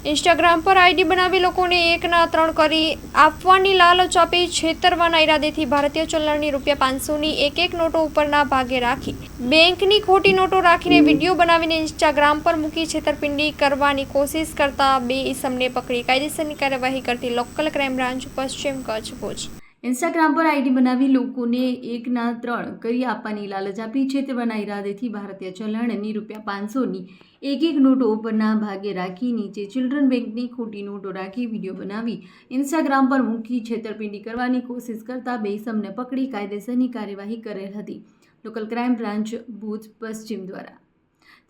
Instagram પર ID બનાવી લોકોને 1ના 3 કરી આપવાની લાલચ આપી છેતરવાના ઈરાદેથી ભારતીય ચલણની ₹500ની એક નોટો ઉપરના ભાગે રાખી બેંકની ખોટી નોટો રાખીને વિડીયો બનાવીને ઇન્સ્ટાગ્રામ પર મૂકી છેતરપિંડી કરવાની કોશિશ કરતા 2 ઈસમને પકડી કાયદેસરની કાર્યવાહી કરતી લોકલ ક્રાઇમ બ્રાન્ચ પશ્ચિમ કચ્છ ભુજ। ઇન્સ્ટાગ્રામ પર આઈડી બનાવી લોકોને 1ના 3 કરી આપવાની લાલચ આપી છેતરવાના ઈરાદેથી ભારતીય ચલણની ₹500ની એક નોટો ઉપરના ભાગે રાખી નીચે ચિલ્ડ્રન બેંકની ખોટી નોટો રાખી વિડીયો બનાવી ઇન્સ્ટાગ્રામ પર મૂકી છેતરપિંડી કરવાની કોશિશ કરતા 2 ઈસમને પકડી કાયદેસરની કાર્યવાહી કરેલ હતી લોકલ ક્રાઇમ બ્રાન્ચ ભુજ પશ્ચિમ દ્વારા।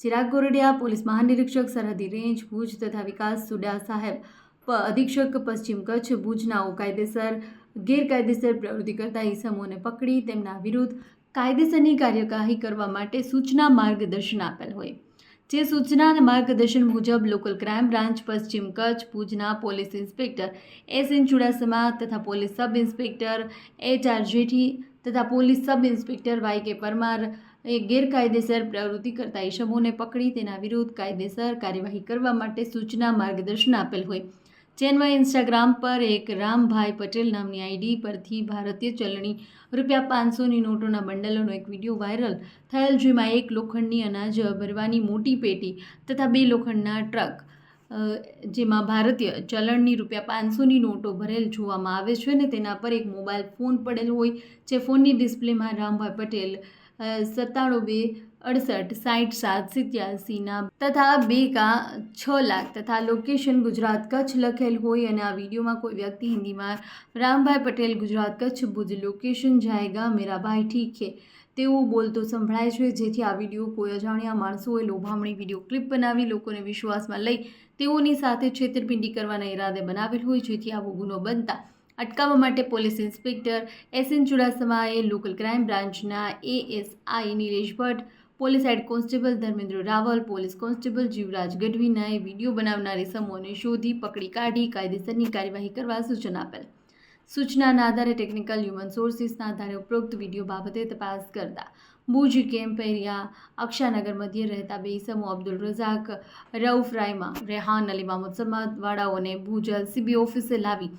ચિરાગ ગોરડિયા પોલીસ મહાનિરીક્ષક સરહદી રેન્જ ભુજ તથા વિકાસ સુડા સાહેબ અધિક્ષક પશ્ચિમ કચ્છ ભુજનાઓ ગેરકાયદેસર પ્રવૃત્તિ કરતા ઈસમોને પકડી તેમના વિરુદ્ધ કાયદેસરની કાર્યવાહી કરવા માટે સૂચના માર્ગદર્શન આપેલ હોય જે સૂચના અને માર્ગદર્શન મુજબ લોકલ ક્રાઇમ બ્રાન્ચ પશ્ચિમ કચ્છ ભુજના પોલીસ ઇન્સ્પેક્ટર SN ચુડાસમા તથા police sub inspector HR Jethi તથા police sub inspector YK Parmar ગેરકાયદેસર પ્રવૃત્તિ કરતા ઈસમોને પકડી તેના વિરુદ્ધ કાયદેસર કાર્યવાહી કરવા માટે સૂચના માર્ગદર્શન આપેલ હોય જેમાં ઇન્સ્ટાગ્રામ પર એક રામભાઈ પટેલ નામની આઈડી પરથી ભારતીય ચલણી ₹500ની નોટોના બંડલોનો એક વિડીયો વાયરલ થયેલ જેમાં એક લોખંડની અનાજ ભરવાની મોટી પેટી તથા 2 લોખંડના ટ્રક જેમાં ભારતીય ચલણની ₹500ની નોટો ભરેલ જોવામાં આવે છે અને તેના પર એક મોબાઈલ ફોન પડેલ હોય જે ફોનની ડિસ્પ્લેમાં રામભાઈ પટેલ 9768676087 તથા 2,06 લાખ તથા લોકેશન ગુજરાત કચ્છ લખેલ હોય અને આ વિડીયોમાં કોઈ વ્યક્તિ હિન્દીમાં રામભાઈ પટેલ ગુજરાત કચ્છ ભુજ લોકેશન જાયગા મેરા ભાઈ ઠીક હે તેવું બોલતો સંભળાય છે જેથી આ વિડીયો કોઈ અજાણ્યા માણસોએ લોભામણી વિડીયો ક્લિપ બનાવી લોકોને વિશ્વાસમાં લઈ તેઓની સાથે છેતરપિંડી કરવાના ઈરાદે બનાવેલ હોય જેથી આવો ગુનો બનતા અટકાવવા માટે પોલીસ ઇન્સ્પેક્ટર SN ચુડાસમાએ લોકલ ક્રાઇમ બ્રાન્ચના ASI Nilesh Bhatt police head constable Dharmendra Raval police constable Jivraj ગઢવીનાએ વિડીયો બનાવનારી સમૂહને શોધી પકડી કાઢી કાયદેસરની કાર્યવાહી કરવા સૂચના આપેલ સૂચનાના આધારે ટેકનિકલ હ્યુમન સોર્સિસના આધારે ઉપરોક્ત વિડીયો બાબતે તપાસ કરતા ભુજ કેમ્પ એરિયા અક્ષાનગર મધ્ય રહેતા 2 ઈસમો અબ્દુલ રઝાક રઉફ રાયમા રેહાન અલી મામૂદ સમાતવાળાઓને ભુજ LCB ઓફિસે લાવી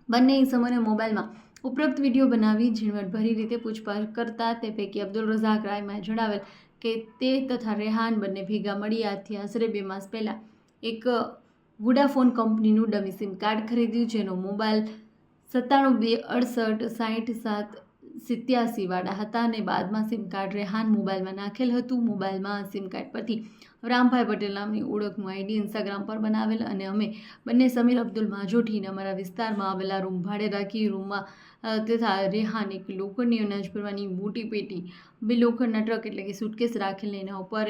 બંને ઈસમોને મોબાઈલમાં ઉપરોક્ત વિડીયો બનાવી ઝીણવટભરી રીતે પૂછપરછ કરતા તે પૈકી અબ્દુલ રઝાક રાયમાએ જણાવેલ કે તે તથા રેહાન બંને ભેગા મળી આજથી આશરે 2 માસ પહેલાં એક વોડાફોન કંપનીનું ડમી સિમ કાર્ડ ખરીદ્યું જેનો મોબાઈલ 9762686087 વાળા હતા અને બાદમાં સિમ કાર્ડ રેહાન મોબાઈલમાં નાખેલ હતું મોબાઈલમાં સિમ કાર્ડ પરથી રામભાઈ પટેલ નામની ઓળખનું આઈડી ઇન્સ્ટાગ્રામ પર બનાવેલ અને અમે બંને સમીર અબ્દુલ માજોઠીને અમારા વિસ્તારમાં આવેલા રૂમ ભાડે રાખી રૂમમાં તથા રેહાન એક લોખંડની અનાજ ભરવાની મોટી પેટી 2 લોખંડના ટ્રક એટલે કે સુટકેસ રાખેલ એના ઉપર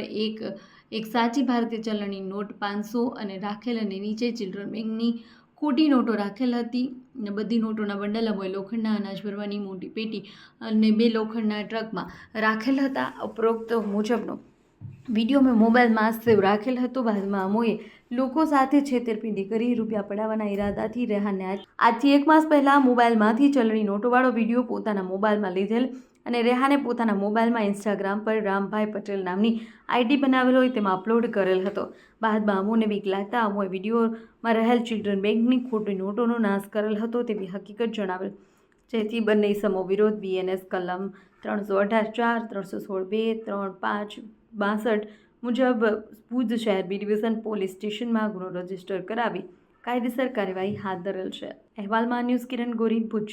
એક સાચી ભારતીય ચલણની નોટ 500 અને રાખેલ અને નીચે ચિલ્ડ્રન બેંકની ખોટી નોટો રાખેલ હતી અને બધી નોટોના બંડલોમાં લોખંડના અનાજ ભરવાની મોટી પેટી અને 2 લોખંડના ટ્રકમાં રાખેલ હતા ઉપરોક્ત મુજબનો વિડીયો મેં મોબાઈલમાં સેવ રાખેલ હતો બાદમાં અમોએ લોકો સાથે છેતરપિંડી કરી રૂપિયા પડાવવાના ઈરાદાથી રેહાનને આજથી 1 માસ પહેલાં મોબાઈલમાંથી ચલણી નોટોવાળો વિડીયો પોતાના મોબાઈલમાં લીધેલ અને રેહાને પોતાના મોબાઈલમાં ઇન્સ્ટાગ્રામ પર રામભાઈ પટેલ નામની આઈડી બનાવેલ હોય તેમાં અપલોડ કરેલ હતો બાદમાં અમોને બીક લાગતા અમોએ વિડીયોમાં રહેલ ચિલ્ડ્રન બેંકની ખોટી નોટોનો નાશ કરેલ હતો તેવી હકીકત જણાવેલ જેથી બંને ઈસમો વિરોધ BNS કલમ 318(4), 316(2), 3(5)62 મુજબ ભુજ શહેર B ડિવિઝન પોલીસ સ્ટેશનમાં ગુનો રજીસ્ટર કરાવી કાયદેસર કાર્યવાહી હાથ ધરેલ છે। અહેવાલમાં ન્યૂઝ કિરણ ગોરી ભુજ।